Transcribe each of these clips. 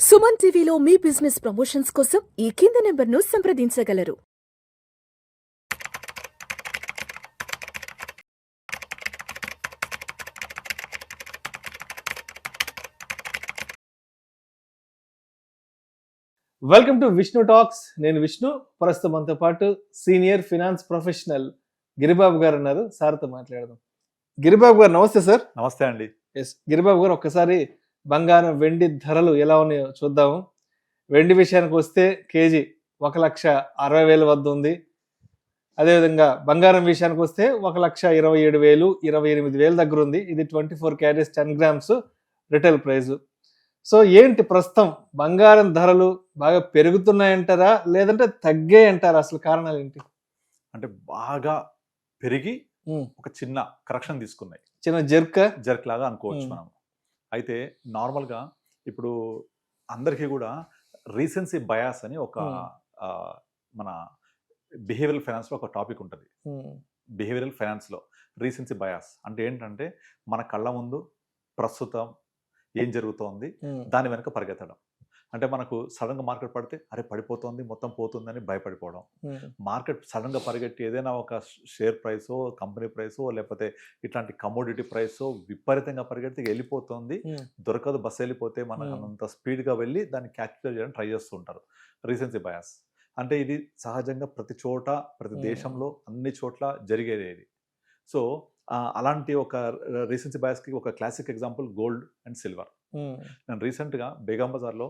సుమన్ టీవీలో మీ business promotions కోసం ఈ కింది నెంబర్ను సంప్రదించగలరు. Welcome to Vishnu talks. నేను విష్ణు. ప్రస్తుతం మనతో పాటు సీనియర్ ఫినాన్స్ ప్రొఫెషనల్ గిరిబాబు గారు ఉన్నారు. సార్తో మాట్లాడదాం. గిరిబాబు గారు నమస్తే సార్. నమస్తే అండి. ఎస్ గిరిబాబు గారు, ఒక్కసారి బంగారం వెండి ధరలు ఎలా ఉన్నాయో చూద్దాము. వెండి విషయానికి వస్తే కేజీ 1,60,000 వద్ద ఉంది. అదేవిధంగా బంగారం విషయానికి వస్తే 1,27,000, 28,000 దగ్గర ఉంది. ఇది 24 carats 10 grams retail price. So ఏంటి ప్రస్తుతం బంగారం ధరలు బాగా పెరుగుతున్నాయంటారా లేదంటే తగ్గాయంటారా? అసలు కారణాలు ఏంటి? అంటే బాగా పెరిగి ఒక చిన్న కరెక్షన్ తీసుకున్నాయి, చిన్న జర్క్ లాగా అనుకోవచ్చు మనం. అయితే నార్మల్గా ఇప్పుడు అందరికీ కూడా రీసెన్సీ బయాస్ అని ఒక మన బిహేవియరల్ ఫైనాన్స్లో ఒక టాపిక్ ఉంటుంది. బిహేవియరల్ ఫైనాన్స్లో రీసెన్సీ బయాస్ అంటే ఏంటంటే మన కళ్ళ ముందు ప్రస్తుతం ఏం జరుగుతోంది దాని వెనక పరిగెత్తడం. అంటే మనకు సడన్గా మార్కెట్ పడితే అరే పడిపోతుంది మొత్తం పోతుందని భయపడిపోవడం. మార్కెట్ సడన్గా పరిగెట్టి ఏదైనా ఒక షేర్ ప్రైసో కంపెనీ ప్రైసో లేకపోతే ఇట్లాంటి కమోడిటీ ప్రైసో విపరీతంగా పరిగెడితే వెళ్ళిపోతుంది, దొరకదు, బస్సు వెళ్ళిపోతే మనం అంత స్పీడ్గా వెళ్ళి దాన్ని క్యాప్చర్ చేయడానికి ట్రై చేస్తూ ఉంటారు. రీసెన్సీ బయాస్ అంటే ఇది సహజంగా ప్రతి చోట ప్రతి దేశంలో అన్ని చోట్ల జరిగేది ఇది. సో అలాంటి ఒక రీసెన్సీ బయాస్కి ఒక classic example gold and silver. నేను రీసెంట్గా బేగం బజార్లో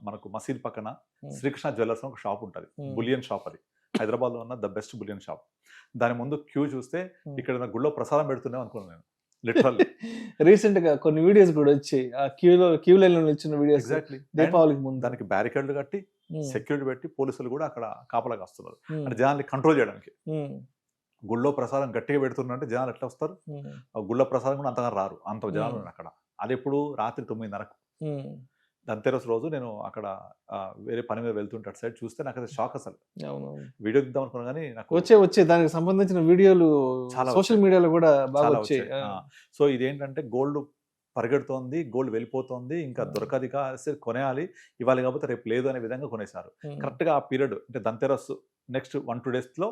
మనకు మసీద్ పక్కన శ్రీకృష్ణ జ్యువెలర్స్ ఒక షాప్ ఉంటుంది, బులియన్ షాప్. అది హైదరాబాద్లో ఉన్న ద బెస్ట్ బులియన్ షాప్. దాని ముందు క్యూ చూస్తే ఇక్కడ గుళ్ళో ప్రసాదం పెడుతున్నాం అనుకున్నాను నేను లిటరల్లీ. రీసెంట్ గా కొన్ని వీడియోస్ కూడా వచ్చాయి, ఆ క్యూ లైన్ లో నిల్చున్న వీడియోస్. ఎగ్జాక్ట్లీ. దీపావళికి ముందు దానికి బ్యారికేడ్లు కట్టి సెక్యూరిటీ పెట్టి పోలీసులు కూడా అక్కడ కాపలాగా వస్తున్నారు అంటే జనాల్ని కంట్రోల్ చేయడానికి. గుళ్ళో ప్రసాదం గట్టిగా పెడుతున్నట్టు జనాలు ఎట్లా వస్తారు? గుళ్ళో ప్రసాదం కూడా అంతగా రారు, అంత జనాలు ఉన్నారు అక్కడ. అది ఎప్పుడు రాత్రి 9:30కు ధన్తెరస్ రోజు నేను అక్కడ వేరే పని మీద వెళ్తుంటే అటు సైడ్ చూస్తే నాకు అది షాక్. అసలు వీడియో దిద్దాం అనుకున్నా కానీ నాకు వచ్చే దానికి సంబంధించిన వీడియోలు చాలా సోషల్ మీడియాలో కూడా బాగా వచ్చాయి. సో ఇదేంటంటే గోల్డ్ పరిగెడుతోంది, గోల్డ్ వెళ్ళిపోతుంది, ఇంకా దొరకదిగా కొనేయాలి, ఇవ్వాలి కాకపోతే రేపు లేదు అనే విధంగా కొనేశారు. కరెక్ట్గా ఆ పీరియడ్ అంటే ధన్తెరస్ నెక్స్ట్ 1-2 డేస్లో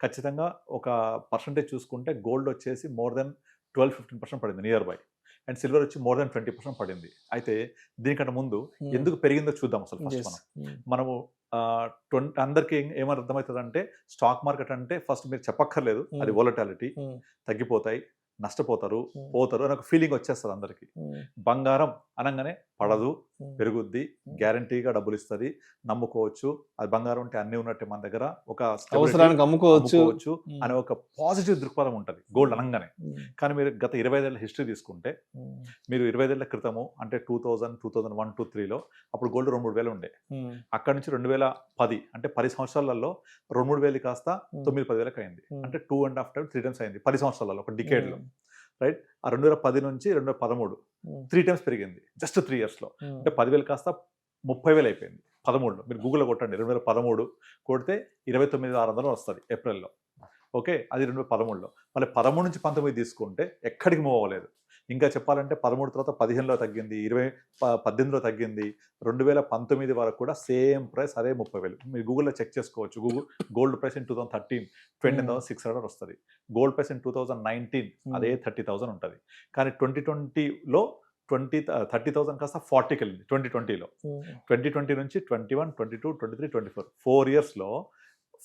ఖచ్చితంగా ఒక పర్సంటేజ్ చూసుకుంటే గోల్డ్ వచ్చేసి మోర్ దెన్ 12-15% పడింది నియర్ బై, అండ్ సిల్వర్ వచ్చి మోర్ దెన్ 20% పడింది. అయితే దీనికంటే ముందు ఎందుకు పెరిగిందో చూద్దాం. అసలు ఫస్ట్ మనము అందరికీ ఏమని అర్థమవుతుంది అంటే స్టాక్ మార్కెట్ అంటే ఫస్ట్ మీరు చెప్పక్కర్లేదు, అది వోలటాలిటీ, తగ్గిపోతాయి, నష్టపోతారు, పోతారు అని ఒక ఫీలింగ్ వచ్చేస్తుంది అందరికి. బంగారం అనగానే పడదు, పెరుగుద్ది, గ్యారంటీగా డబ్బులు ఇస్తుంది, నమ్ముకోవచ్చు, అది బంగారం అంటే అన్ని ఉన్నట్టే మన దగ్గర, ఒక అవసరానికి అమ్ముకోవచ్చు అనే ఒక పాజిటివ్ దృక్పథం ఉంటుంది గోల్డ్ అనగానే. కానీ మీరు గత 25 ఏళ్ళ హిస్టరీ తీసుకుంటే, మీరు 25 ఏళ్ల క్రితము అంటే 2000, 2001, 2003లో అప్పుడు గోల్డ్ 2-3 వేలు ఉండే. అక్కడ నుంచి 2010 అంటే 10 సంవత్సరాలలో 2-3 వేలు కాస్త 9-10 వేలకు అయింది. అంటే 2.5 times 3 times అయింది 10 సంవత్సరాలలో, ఒక డికేడ్లో. రైట్. ఆ 2010 నుంచి 2013 3 times పెరిగింది జస్ట్ 3 yearsలో. అంటే 10,000 కాస్త 30,000 అయిపోయింది 13లో. మీరు గూగుల్లో కొట్టండి 2013 కొడితే 29,600 వస్తుంది ఏప్రిల్లో. ఓకే, అది 2013లో. మళ్ళీ 13 నుంచి 19 తీసుకుంటే ఎక్కడికి మూవ్ అవ్వలేదు. ఇంకా చెప్పాలంటే 13 తర్వాత 15లో తగ్గింది, 18లో తగ్గింది, 2019 వరకు కూడా సేమ్ ప్రైస్ అదే 30,000. మీరు గూగుల్లో చెక్ చేసుకోవచ్చు. గోల్డ్ ప్రైస్ ఇన్ 2013 20,600 వస్తుంది. గోల్డ్ ప్రైస్ ఇన్ 2019 అదే 30,000 ఉంటుంది. కానీ 2020లో 30,000 కాస్త 40కి వెళ్ళింది 2020లో. 2020 నుంచి 21, 22, 23, 24 4 yearsలో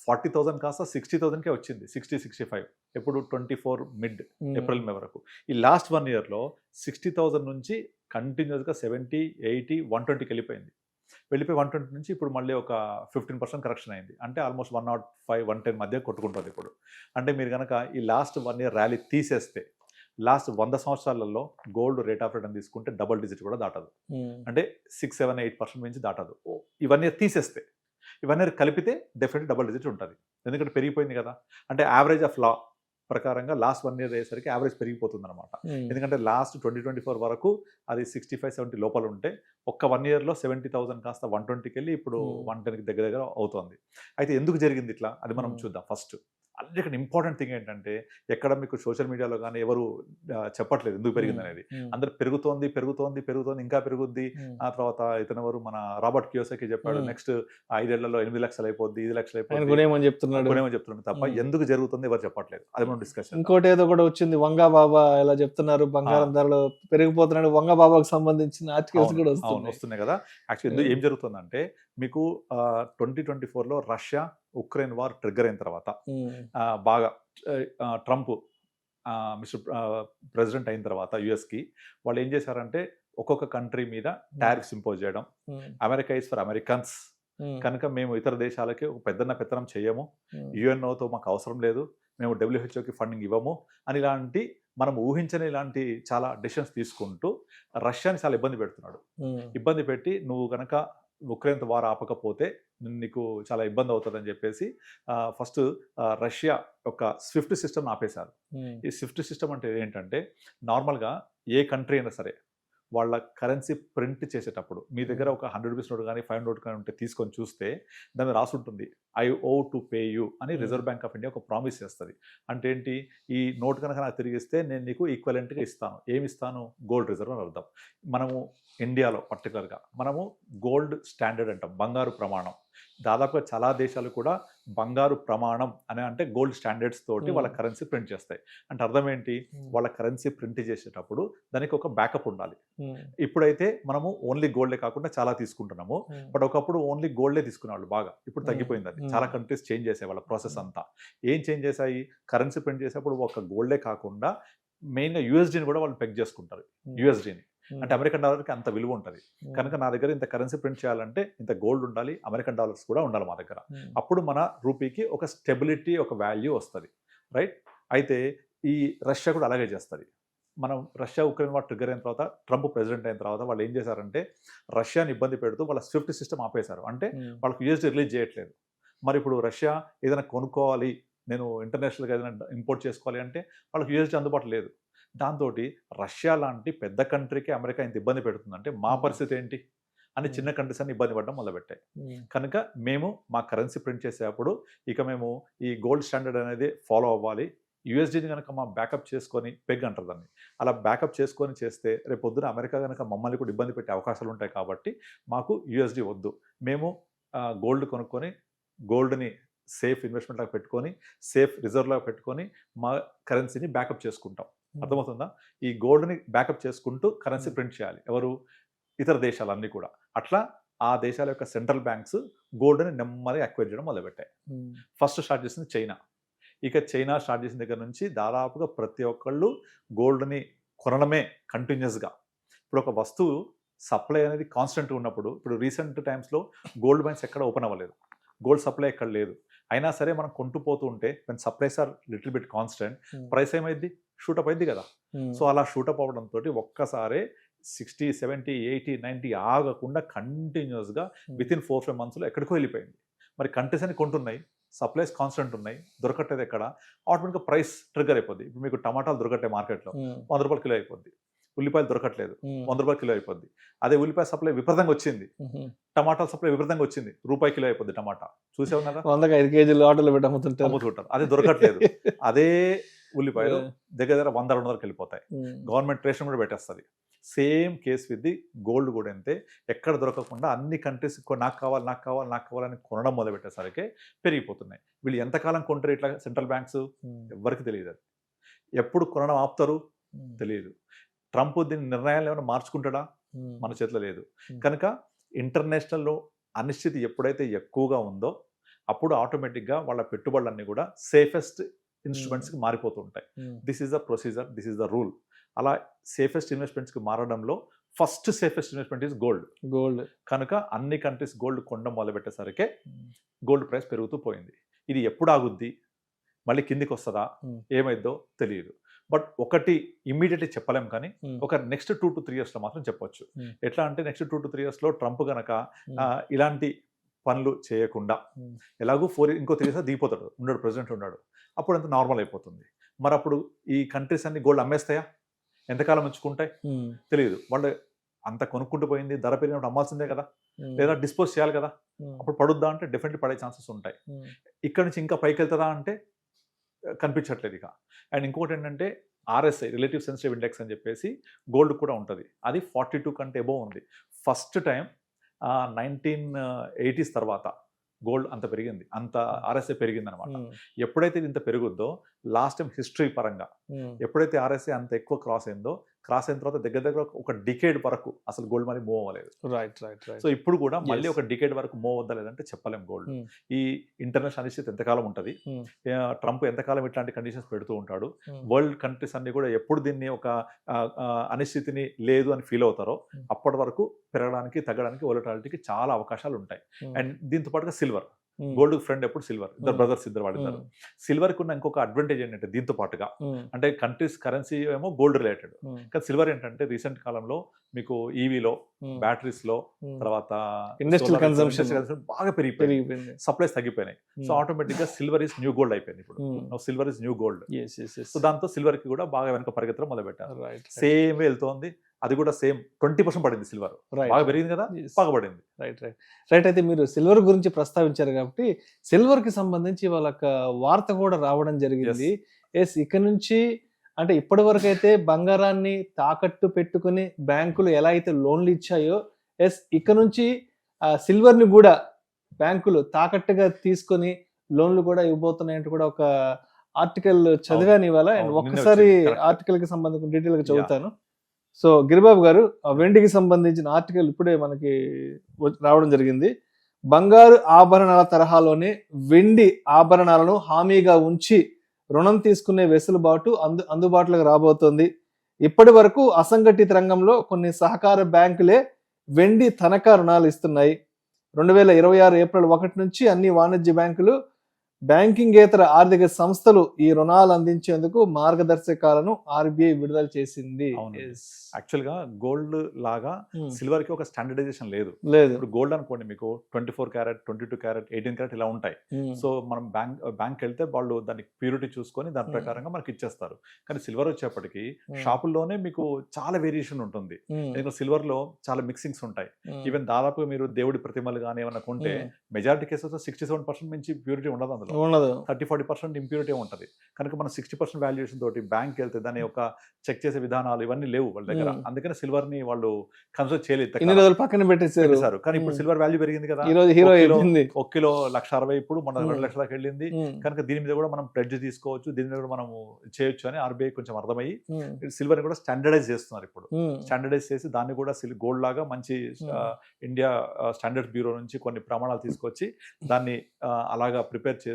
40,000 కాస్త 60,000కే వచ్చింది, 60-65. ఎప్పుడు 24 మిడ్ ఏప్రిల్ మే వరకు. ఈ లాస్ట్ 1 yearలో 60,000 నుంచి కంటిన్యూస్గా 70, 80, 120కి వెళ్ళిపోయి 120 నుంచి ఇప్పుడు మళ్ళీ ఒక 15% కరెక్షన్ అయింది. అంటే ఆల్మోస్ట్ 105, 110 మధ్య కొట్టుకుంటుంది ఇప్పుడు. అంటే మీరు కనుక ఈ లాస్ట్ 1 year ర్యాలీ తీసేస్తే లాస్ట్ 100 సంవత్సరాలలో గోల్డ్ రేట్ ఆఫ్ రిటర్న్ తీసుకుంటే డబుల్ డిజిట్ కూడా దాటదు. అంటే 6, 7, 8% నుంచి దాటదు. ఇవన్నీ తీసేస్తే, ఇవన్నీ కలిపితే డెఫినెట్లీ డబుల్ డిజిట్ ఉంటుంది. ఎందుకంటే పెరిగిపోయింది కదా. అంటే యావరేజ్ ఆఫ్ లా ప్రకారంగా లాస్ట్ 1 year అయ్యేసరికి యావరేజ్ పెరిగిపోతుంది అనమాట. ఎందుకంటే లాస్ట్ 2024 వరకు అది 65-70 లోపల ఉంటే ఒక్క 1 yearలో 70,000 కాస్త 120కి వెళ్ళి ఇప్పుడు 110కి దగ్గర అవుతుంది. అయితే ఎందుకు జరిగింది ఇట్లా అది మనం చూద్దాం. ఫస్ట్ అన్నిటికంటే ఇంపార్టెంట్ థింగ్ ఏంటంటే ఎక్కడ మీకు సోషల్ మీడియాలో కానీ ఎవరు చెప్పట్లేదు ఎందుకు పెరిగింది అనేది. అందరు పెరుగుతోంది పెరుగుతోంది పెరుగుతోంది ఇంకా పెరుగుద్ది. ఆ తర్వాత ఇతను ఎవరు మన రాబర్ట్ కియోసాకి చెప్పాడు నెక్స్ట్ 5 ఏళ్లలో 8 లక్షలు అయిపోద్ది 5 లక్షలు అయిపోద్ది గుణేమని చెప్తున్నాడు తప్ప ఎందుకు జరుగుతుంది ఎవరు చెప్పట్లేదు. అది మనం డిస్కషన్. ఇంకోటి ఏదో కూడా వచ్చింది, వంగా బాబా ఎలా చెప్తున్నారు బంగారం ధరలు పెరిగిపోతున్నాడు, వంగా బాబాకు సంబంధించిన ఆర్టికల్స్ కూడా వస్తున్నాయి కదా. యాక్చువల్లీ ఏం జరుగుతుందంటే మీకు 2024లో రష్యా ఉక్రెయిన్ వార్ ట్రిగ్గర్ అయిన తర్వాత బాగా ట్రంప్ మిస్టర్ ప్రెసిడెంట్ అయిన తర్వాత యుఎస్కి వాళ్ళు ఏం చేశారంటే ఒక్కొక్క కంట్రీ మీద టారిఫ్స్ ఇంపోజ్ చేయడం. అమెరికా ఇస్ ఫర్ అమెరికన్స్ కనుక మేము ఇతర దేశాలకి ఒక పెత్తనం చేయము, యుఎన్ఓతో మాకు అవసరం లేదు, మేము డబ్ల్యూహెచ్ఓకి ఫండింగ్ ఇవ్వము అని ఇలాంటి మనం ఊహించని ఇలాంటి చాలా డెసిషన్స్ తీసుకుంటూ రష్యాని చాలా ఇబ్బంది పెడుతున్నాడు. ఇబ్బంది పెట్టి నువ్వు కనుక ఉక్రెయిన్ వార్ ఆపకపోతే నీకు చాలా ఇబ్బంది అవుతుందని చెప్పేసి ఫస్ట్ రష్యా యొక్క స్విఫ్ట్ సిస్టమ్ ఆపేశారు. ఈ స్విఫ్ట్ సిస్టమ్ అంటే ఏంటంటే నార్మల్గా ఏ కంట్రీ అయినా సరే వాళ్ళ కరెన్సీ ప్రింట్ చేసేటప్పుడు మీ దగ్గర ఒక 100 రూపీస్ నోట్ కానీ 5 నోట్ కానీ ఉంటే తీసుకొని చూస్తే దాన్ని రాసి ఉంటుంది I owe to pay you అని రిజర్వ్ బ్యాంక్ ఆఫ్ ఇండియా ఒక ప్రామిస్ చేస్తుంది. అంటే ఏంటి, ఈ నోట్ కనుక నాకు తిరిగిస్తే నేను నీకు ఈక్వలెంట్గా ఇస్తాను. ఏమి ఇస్తాను? గోల్డ్ రిజర్వ్ అని అర్థం. మనము ఇండియాలో పర్టికులర్గా మనము గోల్డ్ స్టాండర్డ్ అంటాం, బంగారు ప్రమాణం. దాదాపుగా చాలా దేశాలు కూడా బంగారు ప్రమాణం అని అంటే గోల్డ్ స్టాండర్డ్స్ తోటి వాళ్ళ కరెన్సీ ప్రింట్ చేస్తాయి. అంటే అర్థం ఏంటి, వాళ్ళ కరెన్సీ ప్రింట్ చేసేటప్పుడు దానికి ఒక బ్యాకప్ ఉండాలి. ఇప్పుడైతే మనము ఓన్లీ గోల్డే కాకుండా చాలా తీసుకుంటున్నాము. బట్ ఒకప్పుడు ఓన్లీ గోల్డే తీసుకునేవాళ్ళు బాగా, ఇప్పుడు తగ్గిపోయింది. అది చాలా కంట్రీస్ చేంజ్ చేసే వాళ్ళ ప్రాసెస్ అంతా. ఏం చేంజ్ చేశాయి, కరెన్సీ ప్రింట్ చేసేప్పుడు ఒక గోల్డే కాకుండా మెయిన్గా యూఎస్డీని కూడా వాళ్ళు పెగ్ చేసుకుంటారు. యూఎస్డీని అంటే అమెరికన్ డాలర్కి అంత విలువ ఉంటుంది కనుక నా దగ్గర ఇంత కరెన్సీ ప్రింట్ చేయాలంటే ఇంత గోల్డ్ ఉండాలి, అమెరికన్ డాలర్స్ కూడా ఉండాలి మా దగ్గర. అప్పుడు మన రూపీకి ఒక స్టెబిలిటీ, ఒక వాల్యూ వస్తుంది, రైట్? అయితే ఈ రష్యా కూడా అలాగే చేస్తుంది. మనం రష్యా ఉక్రెయిన్ వార్ ట్రిగ్గర్ అయిన తర్వాత ట్రంప్ ప్రెసిడెంట్ అయిన తర్వాత వాళ్ళు ఏం చేశారంటే రష్యాని ఇబ్బంది పెడుతూ వాళ్ళ స్విఫ్ట్ సిస్టమ్ ఆపేశారు. అంటే వాళ్ళకి యూఎస్డీ రిలీజ్ చేయట్లేదు. మరి ఇప్పుడు రష్యా ఏదైనా కొనుక్కోవాలి, నేను ఇంటర్నేషనల్గా ఏదైనా ఇంపోర్ట్ చేసుకోవాలి అంటే వాళ్ళకి యూఎస్డీ అందుబాటులో లేదు. దాంతో రష్యా లాంటి పెద్ద కంట్రీకి అమెరికా ఇంత ఇబ్బంది పెడుతుందంటే మా పరిస్థితి ఏంటి అని చిన్న కంట్రీస్ అన్ని ఇబ్బంది పడడం మొదలుపెట్టాయి. కనుక మేము మా కరెన్సీ ప్రింట్ చేసేటప్పుడు ఇక మేము ఈ గోల్డ్ స్టాండర్డ్ అనేది ఫాలో అవ్వాలి. యూఎస్డీని కనుక మా బ్యాకప్ చేసుకొని పెగ్ అంటారు దాన్ని, అలా బ్యాకప్ చేసుకొని చేస్తే రేపు పొద్దున అమెరికా కనుక మమ్మల్ని కూడా ఇబ్బంది పెట్టే అవకాశాలు ఉంటాయి. కాబట్టి మాకు యూఎస్డీ వద్దు, మేము గోల్డ్ కొనుక్కొని గోల్డ్ని సేఫ్ ఇన్వెస్ట్మెంట్ లాగా పెట్టుకొని సేఫ్ రిజర్వ్ లాగా పెట్టుకొని మా కరెన్సీని బ్యాకప్ చేసుకుంటాం. అర్థమవుతుందా? ఈ గోల్డ్ని బ్యాకప్ చేసుకుంటూ కరెన్సీ ప్రింట్ చేయాలి ఎవరు, ఇతర దేశాలన్నీ కూడా. అట్లా ఆ దేశాల యొక్క సెంట్రల్ బ్యాంక్స్ గోల్డ్ని నెమ్మదిగా అక్వైర్ చేయడం మొదలుపెట్టాయి. ఫస్ట్ స్టార్ట్ చేసింది చైనా. ఇక చైనా స్టార్ట్ చేసిన దగ్గర నుంచి దాదాపుగా ప్రతి ఒక్కళ్ళు గోల్డ్ని కొనడమే కంటిన్యూస్గా. ఇప్పుడు ఒక వస్తువు సప్లై అనేది కాన్స్టెంట్గా ఉన్నప్పుడు, ఇప్పుడు రీసెంట్ టైమ్స్లో గోల్డ్ మైన్స్ ఎక్కడ ఓపెన్ అవ్వలేదు, గోల్డ్ సప్లై ఎక్కడ లేదు. అయినా సరే మనం కొంటూ ఉంటే when supplies are little bit constant, price ఏమైంది, షూటప్ అయింది కదా. సో అలా షూటప్ అవ్వడంతో ఒక్కసారి 60, 70, 80, 90 ఆగకుండా కంటిన్యూస్గా వితిన్ 4-5 మంత్స్లో ఎక్కడికో వెళ్ళిపోయింది. మరి కంట్రీస్ అని కొంటున్నాయి, సప్లైస్ కాన్స్టెంట్ ఉన్నాయి, దొరకట్లేదు ఎక్కడ, ఆటోమేటిక్గా ప్రైస్ ట్రిగ్గర్ అయిపోద్ది. ఇప్పుడు మీకు టమాటాలు దొరకట్టే మార్కెట్లో 100 రూపాయలు కిలో అయిపోద్ది, ఉల్లిపాయలు దొరకట్లేదు 100 రూపాయలు కిలో అయిపోద్ది. అదే ఉల్లిపాయ సప్లై విపరీతంగా వచ్చింది, టమాటాల సప్లై విపరీతంగా వచ్చింది, రూపాయి కిలో అయిపోద్ది టమాటా. చూసే ఉన్నారా, 105 కేజీలు ఆటోలో పెట్టి అమ్ముతుంటారు. అదే దొరకట్లేదు. అదే ఉల్లిపాయలు దగ్గర 100-200 వెళ్ళిపోతాయి. గవర్నమెంట్ రేషన్ కూడా పెట్టేస్తుంది. Same case with the gold కూడా అంతే. ఎక్కడ దొరకకుండా అన్ని కంట్రీస్ నాకు కావాలని కొనడం మొదలుపెట్టేసరికి పెరిగిపోతున్నాయి. వీళ్ళు ఎంతకాలం కొంటారు ఇట్లా సెంట్రల్ బ్యాంక్స్, ఎవరికి తెలియదు. అది ఎప్పుడు కొనడం ఆపుతారు తెలియదు. ట్రంప్ దీని నిర్ణయాలు ఏమైనా మార్చుకుంటాడా, మన చేతిలో లేదు. కనుక ఇంటర్నేషనల్లో అనిశ్చితి ఎప్పుడైతే ఎక్కువగా ఉందో అప్పుడు ఆటోమేటిక్గా వాళ్ళ పెట్టుబడులన్నీ కూడా సేఫెస్ట్ ఇన్స్ట్రుమెంట్స్కి మారిపోతూ ఉంటాయి. This is the procedure, this is the rule. అలా సేఫెస్ట్ ఇన్వెస్ట్మెంట్స్కి మారడంలో first safest investment is gold. కనుక అన్ని కంట్రీస్ గోల్డ్ కొనడం మొదలుపెట్టేసరికి గోల్డ్ ప్రైస్ పెరుగుతూ పోయింది. ఇది ఎప్పుడు ఆగుద్ది, మళ్ళీ కిందికి వస్తుందా, ఏమైద్దో తెలియదు. బట్ ఒకటి ఇమ్మీడియట్లీ చెప్పలేం, కానీ ఒక నెక్స్ట్ 2 to 3 yearsలో మాత్రం చెప్పొచ్చు. ఎట్లా అంటే నెక్స్ట్ 2 to 3 yearsలో ట్రంప్ గనక ఇలాంటి పనులు చేయకుండా, ఎలాగూ ఇంకో 3 years దిగిపోతాడు, ప్రెసిడెంట్ ఉన్నాడు, అప్పుడు అంత నార్మల్ అయిపోతుంది. మరి అప్పుడు ఈ కంట్రీస్ అన్ని గోల్డ్ అమ్మేస్తాయా, ఎంతకాలం ఉంచుకుంటాయి తెలియదు. వాళ్ళు అంత కొనుక్కుంటూ పోయింది, ధర పెరిగినప్పుడు అమ్మాల్సిందే కదా, లేదా డిస్పోజ్ చేయాలి కదా. అప్పుడు పడుద్దా అంటే డెఫినెట్లీ పడే ఛాన్సెస్ ఉంటాయి. ఇక్కడ నుంచి ఇంకా పైకి వెళ్తుందా అంటే కనిపించట్లేదు ఇక. అండ్ ఇంకోటి ఏంటంటే RSI రిలేటివ్ సెన్సిటివ్ ఇండెక్స్ అని చెప్పేసి గోల్డ్ కూడా ఉంటుంది, అది 42 కంటే ఎబోవ్ ఉంది. ఫస్ట్ టైం 1980s తర్వాత గోల్డ్ అంత పెరిగింది, అంత RSI పెరిగింది అనమాట. ఎప్పుడైతే ఇది ఇంత పెరుగుద్దో లాస్ట్ టైం హిస్టరీ పరంగా ఎప్పుడైతే RSI అంత ఎక్కువ క్రాస్ అయిన తర్వాత దగ్గర ఒక డికేడ్ వరకు అసలు గోల్డ్ మనీ మూవ్ అవ్వలేదు. రైట్. సో ఇప్పుడు కూడా మళ్ళీ ఒక డికేడ్ వరకు మూవ్ అవుద్దా లేదంటే చెప్పలేం గోల్డ్. ఈ ఇంటర్నేషనల్ అనిశ్చితి ఎంతకాలం ఉంటుంది, ట్రంప్ ఎంతకాలం ఇట్లాంటి కండిషన్స్ పెడుతూ ఉంటాడు, వరల్డ్ కంట్రీస్ అన్ని కూడా ఎప్పుడు దీన్ని ఒక అనిశ్చితిని లేదు అని ఫీల్ అవుతారో అప్పటి వరకు పెరగడానికి తగ్గడానికి వోలటాలిటీకి చాలా అవకాశాలు ఉంటాయి. అండ్ దీంతో పాటుగా సిల్వర్, గోల్డ్ ఫ్రెండ్ ఎప్పుడు సిల్వర్, ఇద్దరు బ్రదర్స్ ఇద్దరు వాడిద్దరు. సిల్వర్ కి ఉన్న ఇంకొక అడ్వాంటేజ్ ఏంటంటే దీంతో పాటుగా అంటే కంట్రీస్ కరెన్సీ ఏమో గోల్డ్ రిలేటెడ్, కానీ సిల్వర్ ఏంటంటే రీసెంట్ కాలంలో మీకు ఈవీలో, బ్యాటరీస్ లో, తర్వాత ఇండస్ట్రియల్ కన్సంప్షన్ బాగా పెరిగిపోయింది, సప్లైస్ తగ్గిపోయినాయి. సో ఆటోమేటిక్ గా సిల్వర్ ఇస్ న్యూ గోల్డ్ అయిపోయింది ఇప్పుడు. Silver is new gold. So దాంతో సిల్వర్ కి కూడా బాగా వెనక పరిగెత్తడం మొదలు పెట్టారు. సేమ్ వెళ్తోంది, అది కూడా సేమ్ 20% పడింది సిల్వర్, బాగా పెరిగింది కదా, బాగా పడింది. రైట్. అయితే మీరు సిల్వర్ గురించి ప్రస్తావించారు కాబట్టి సిల్వర్ కి సంబంధించి వాళ్ళ వార్త కూడా రావడం జరిగింది. ఇక నుంచి అంటే ఇప్పటి వరకు అయితే బంగారాన్ని తాకట్టు పెట్టుకుని బ్యాంకులు ఎలా అయితే లోన్లు ఇచ్చాయో ఇక నుంచి సిల్వర్ ని కూడా బ్యాంకులు తాకట్టుగా తీసుకొని లోన్లు కూడా ఇవ్వబోతున్నాయంటూ కూడా ఒక ఆర్టికల్ చదివాను ఇవాళ. ఒక్కసారి ఆర్టికల్ కి సంబంధించిన డీటెయిల్ గా చదువుతాను. సో గిరిబాబు గారు, వెండికి సంబంధించిన ఆర్టికల్ ఇప్పుడే మనకి రావడం జరిగింది. బంగారు ఆభరణాల తరహాలోనే వెండి ఆభరణాలను హామీగా ఉంచి రుణం తీసుకునే వెసులుబాటు అందుబాటులోకి రాబోతోంది. ఇప్పటి వరకు అసంఘటిత రంగంలో కొన్ని సహకార బ్యాంకులే వెండి తనఖా రుణాలు ఇస్తున్నాయి. 2026 ఏప్రిల్ 1 నుంచి అన్ని వాణిజ్య బ్యాంకులు, బ్యాంకింగేతర ఆర్థిక సంస్థలు ఈ రుణాలు అందించేందుకు మార్గదర్శకాలను RBI విడుదల చేసింది. యాక్చువల్ గా గోల్డ్ లాగా సిల్వర్ కి ఒక స్టాండర్డైజేషన్ లేదు. ఇప్పుడు గోల్డ్ అనుకోండి, మీకు 24 క్యారెట్, 22 క్యారెట్, 18 క్యారెట్ ఇలా ఉంటాయి. సో మనం బ్యాంక్ వెళ్తే వాళ్ళు దాన్ని ప్యూరిటీ చూసుకొని దాని ప్రకారంగా మనకి ఇచ్చేస్తారు. కానీ సిల్వర్ వచ్చేప్పటికి షాపుల్లోనే మీకు చాలా వేరియేషన్ ఉంటుంది. ఎందుకంటే సిల్వర్ లో చాలా మిక్సింగ్స్ ఉంటాయి. ఈవెన్ దాదాపుగా మీరు దేవుడి ప్రతిమలు కానీ ఏమన్నా కొంటే మెజారిటీ కేసెస్ 67% నుంచి ప్యూరిటీ ఉండదు, అందులో 30-40% ఇంప్యూరిటీ ఉంటుంది. కనుక మనం 60% వాల్యుయేషన్ తోటి బ్యాంక్ వెళ్తే దాని యొక్క చెక్ చేసే విధానాలు ఇవన్నీ లేవు వాళ్ళ దగ్గర. అందుకని సిల్వర్ ని వాళ్ళు కన్సిడర్ చేయలేదు, పక్కన పెట్టేశారు. కానీ ఇప్పుడు సిల్వర్ వాల్యూ పెరిగింది కదా, 1 కిలో 1,60,000 ఇప్పుడు మన 2 లక్షల దాకా వెళ్ళింది. కనుక దీని మీద కూడా మనం ప్లెడ్జ్ తీసుకోవచ్చు, దీని మీద కూడా మనం చేయొచ్చు అని RBI కొంచెం అర్థమయ్యి సిల్వర్ ని కూడా స్టాండర్డైజ్ చేస్తున్నారు. ఇప్పుడు స్టాండర్డైజ్ చేసి దాన్ని కూడా గోల్డ్ లాగా మంచి ఇండియా స్టాండర్డ్ బ్యూరో నుంచి కొన్ని ప్రమాణాలు తీసుకొచ్చి దాన్ని అలాగా ప్రిపేర్ చేసి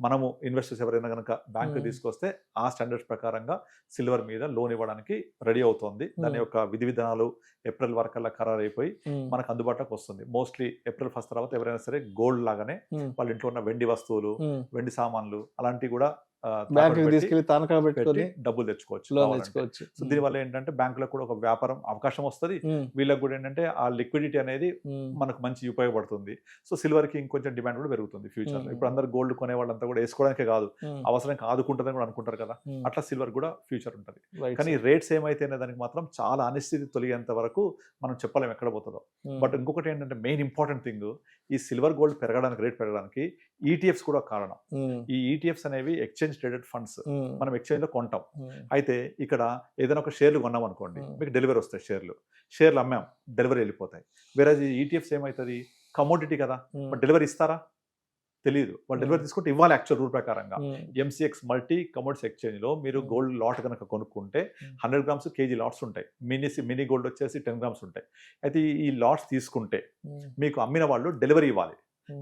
మనము ఇన్వెస్టర్స్ ఎవరైనా కనుక బ్యాంకు తీసుకొస్తే ఆ స్టాండర్డ్స్ ప్రకారంగా సిల్వర్ మీద లోన్ ఇవ్వడానికి రెడీ అవుతోంది. దాని యొక్క విధి విధానాలు ఏప్రిల్ వరకల్లా ఖరారు అయిపోయి మనకు అందుబాటులోకి వస్తుంది. మోస్ట్లీ ఏప్రిల్ 1 తర్వాత ఎవరైనా సరే గోల్డ్ లాగానే వాళ్ళ ఇంట్లో ఉన్న వెండి వస్తువులు, వెండి సామాన్లు అలాంటివి కూడా డబ్బులు తెచ్చుకోవచ్చు. సో దీనివల్ల ఏంటంటే బ్యాంకులకు కూడా ఒక వ్యాపారం అవకాశం వస్తుంది, వీళ్ళకి కూడా ఏంటంటే ఆ లిక్విడిటీ అనేది మనకు మంచి ఉపయోగపడుతుంది. సో సిల్వర్ కి ఇంకొంచెం డిమాండ్ కూడా పెరుగుతుంది ఫ్యూచర్ లో. ఇప్పుడు అందరు గోల్డ్ కొనే వాళ్ళంతా కూడా వేసుకోవడానికే కాదు, అవసరానికి ఆదుకుంటుందని కూడా అనుకుంటారు కదా, అట్లా సిల్వర్ కూడా ఫ్యూచర్ ఉంటుంది. కానీ రేట్స్ ఏమైతేనే దానికి మాత్రం చాలా అనిశ్చితి తొలగేంత వరకు మనం చెప్పలేం ఎక్కడ పోతుందో. బట్ ఇంకొకటి ఏంటంటే మెయిన్ ఇంపార్టెంట్ థింగ్, ఈ సిల్వర్ గోల్డ్ పెరగడానికి, రేట్ పెరగడానికి ETFs కూడా కారణం. ఈ ETFs అనేవి ఎక్స్చేంజ్ ట్రేడెడ్ ఫండ్స్, మనం ఎక్స్చేంజ్ లో కొంటాం. అయితే ఇక్కడ ఏదైనా ఒక షేర్లు కొన్నాం అనుకోండి, మీకు డెలివరీ వస్తాయి, షేర్లు అమ్మాం, డెలివరీ వెళ్ళిపోతాయి. వేరే ETFs ఏమవుతుంది, కమోడిటీ కదా, డెలివరీ ఇస్తారా తెలియదు, వాళ్ళు డెలివరీ తీసుకుంటే ఇవ్వాలి యాక్చువల్ రూల్ ప్రకారంగా. MCX మల్టీ కమోడిటీస్ ఎక్స్చేంజ్ లో మీరు గోల్డ్ లాట్ కనుక కొనుక్కుంటే 100 గ్రామ్స్ కేజీ లాట్స్ ఉంటాయి, మినీ గోల్డ్ వచ్చేసి 10 గ్రామ్స్ ఉంటాయి. అయితే ఈ లాట్స్ తీసుకుంటే మీకు అమ్మిన వాళ్ళు డెలివరీ ఇవ్వాలి.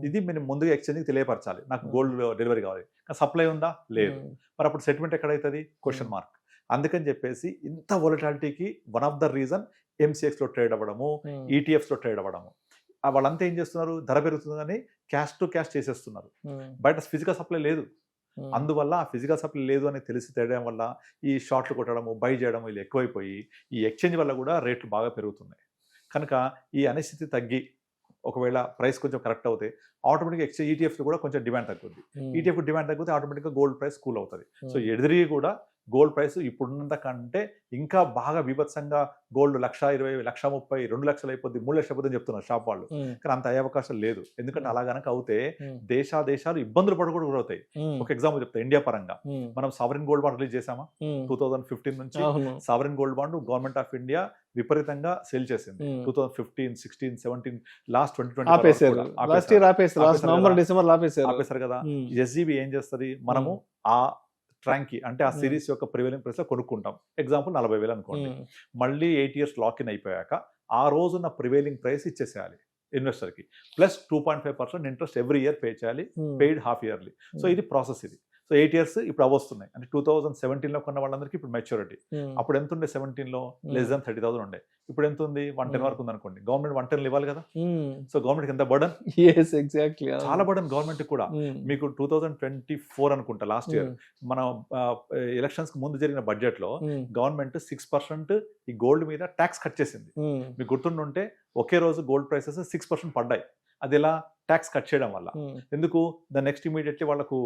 ఇది మేము ముందుగా ఎక్స్చేంజ్కి తెలియపరచాలి, నాకు గోల్డ్ డెలివరీ కావాలి. సప్లై ఉందా, లేదు. మరి అప్పుడు సెటిల్మెంట్ ఎక్కడైతుంది, క్వశ్చన్ మార్క్. అందుకని చెప్పేసి ఇంత వోలటాలిటీకి one of the reason MCX లో ట్రేడ్ అవ్వడము, ETFs లో ట్రేడ్ అవ్వడము. వాళ్ళంతా ఏం చేస్తున్నారు, ధర పెరుగుతుందని క్యాష్ టు క్యాష్ చేసేస్తున్నారు, బయట ఫిజికల్ సప్లై లేదు. అందువల్ల ఆ ఫిజికల్ సప్లై లేదు అని తెలిసి తేయడం వల్ల ఈ షార్ట్లు కొట్టడము, బై చేయడము ఇది ఎక్కువైపోయి ఈ ఎక్స్చేంజ్ వల్ల కూడా రేట్లు బాగా పెరుగుతున్నాయి. కనుక ఈ అనిశ్చితి తగ్గి ఒకవేళ ప్రైస్ కొంచెం కరెక్ట్ అవుతే ఆటోమేటిక్గా ETFs కూడా కొంచెం డిమాండ్ తగ్గుద్ది. ETF డిమాండ్ తగ్గితే ఆటోమేటిక్గా గోల్డ్ ప్రైస్ కూల్ అవుతుంది. సో ఎదురు కూడా గోల్డ్ ప్రైస్ ఇప్పుడున్నంత కంటే ఇంకా బాగా బీభత్సంగా గోల్డ్ 1,20,000, 1,30,000, 2 లక్షలు అయిపోద్ది, 3 లక్షలు అయిపోద్ది అని చెప్తున్నారు షాప్ వాళ్ళు. కానీ అంత అయ్యే అవకాశం లేదు. ఎందుకంటే అలా గనక అవుతే దేశాలు ఇబ్బందులు పడకూడదు గురవుతాయి. ఒక ఎగ్జాంపుల్ చెప్తా, ఇండియా పరంగా మనం సావరిన్ గోల్డ్ బాండ్ రిలీజ్ చేసామా 2015 నుంచి. Sovereign gold bond government of India విపరీతంగా సేల్ చేసింది. 2015, 16, 17 లాస్ట్ 2020 ఆపేశారు కదా. ఎస్జీబీ ఏం చేస్తుంది, మనము ఆ ట్రాంకి అంటే ఆ సిరీస్ యొక్క ప్రివైలింగ్ ప్రైస్ లో కొనుక్కుంటాం. ఎగ్జాంపుల్ 40,000 అనుకోండి. మళ్ళీ 8 years లాక్ ఇన్ అయిపోయాక ఆ రోజున్న ప్రివైలింగ్ ప్రైస్ ఇచ్చేసేయాలి ఇన్వెస్టర్ కి, plus 2.5% interest every year pay చేయాలి, పెయిడ్ హాఫ్ ఇయర్లీ. సో ఇది ప్రాసెస్ ఇది. సో 8 years ఇప్పుడు అవస్తున్నాయి. అంటే 2017 లో కొన్న వాళ్ళందరికీ ఇప్పుడు మెచ్యూరిటీ. అప్పుడు ఎంత ఉండే 17 లో లెస్ దాన్ 30,000 ఉండే, ఇప్పుడు ఎంత ఉంది 110 వరకు ఉంది అనుకోండి. గవర్నమెంట్ 110 ఇవ్వాలి కదా. సో గవర్నమెంట్ ఎంత బర్డన్, ఎగ్జాక్ట్లీ చాలా బర్డన్ గవర్నమెంట్ కూడా. మీకు 2024 అనుకుంటా లాస్ట్ ఇయర్ మన ఎలక్షన్స్ కి ముందు జరిగిన బడ్జెట్ లో గవర్నమెంట్ 6% ఈ గోల్డ్ మీద ట్యాక్స్ కట్ చేసింది. మీకు గుర్తుండుంటే ఒకే రోజు గోల్డ్ ప్రైసెస్ 6% పడ్డాయి. అది ఎలా, ట్యాక్స్ కట్ చేయడం వల్ల. ఎందుకు, ద నెక్స్ట్ ఇమీడియట్లీ వాళ్ళకు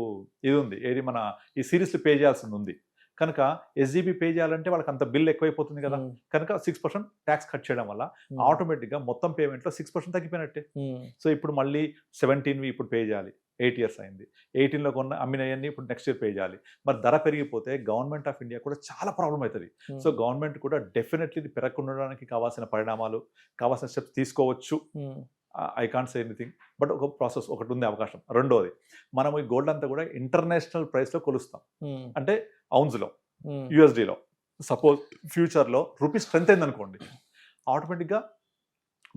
ఇది ఉంది, ఏది మన ఈ సిరీస్ పే చేయాల్సింది ఉంది కనుక ఎస్జీబీ పే చేయాలంటే వాళ్ళకి అంత బిల్ ఎక్కువైపోతుంది కదా. కనుక 6% ట్యాక్స్ కట్ చేయడం వల్ల ఆటోమేటిక్ గా మొత్తం పేమెంట్ లో 6% తగ్గిపోయినట్టే. సో ఇప్పుడు మళ్ళీ 17 ఇప్పుడు పే చేయాలి, 8 years అయింది. 18 లో కొన్న అమ్మినవన్నీ ఇప్పుడు నెక్స్ట్ ఇయర్ పే చేయాలి. మరి ధర పెరిగిపోతే గవర్నమెంట్ ఆఫ్ ఇండియా కూడా చాలా ప్రాబ్లం అవుతుంది. సో గవర్నమెంట్ కూడా డెఫినెట్లీ ఇది పెరగకుండడానికి కావాల్సిన పరిణామాలు, కావాల్సిన స్టెప్స్ తీసుకోవచ్చు. I can't say anything, but ఒక ప్రాసెస్ ఒకటి ఉంది, అవకాశం. రెండోది, మనం ఈ గోల్డ్ అంతా కూడా ఇంటర్నేషనల్ ప్రైస్ లో కొలుస్తాం, అంటే ఔన్స్ లో, యుఎస్డిలో. సపోజ్ ఫ్యూచర్ లో రూపీ స్ట్రెంత్ అయింది అనుకోండి, ఆటోమేటిక్ గా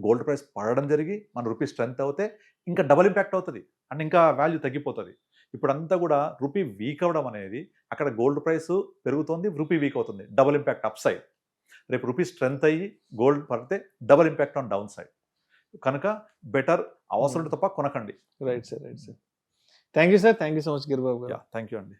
గోల్డ్ ప్రైస్ పడడం జరిగి మన రూపీ స్ట్రెంత్ అవుతే ఇంకా డబుల్ ఇంపాక్ట్ అవుతుంది, అండ్ ఇంకా వాల్యూ తగ్గిపోతుంది. ఇప్పుడంతా కూడా రూపీ వీక్ అవ్వడం అనేది, అక్కడ గోల్డ్ ప్రైస్ పెరుగుతోంది, రూపీ వీక్ అవుతుంది, డబుల్ ఇంపాక్ట్ అప్ సైడ్. రేపు రూపీ స్ట్రెంత్ అయ్యి గోల్డ్ పడితే double impact on down side. కనుక బెటర్ అవసరం తప్ప కొనకండి. Right sir. Thank you sir, thank you so much Giribabu గారు. థ్యాంక్ యూ అండి.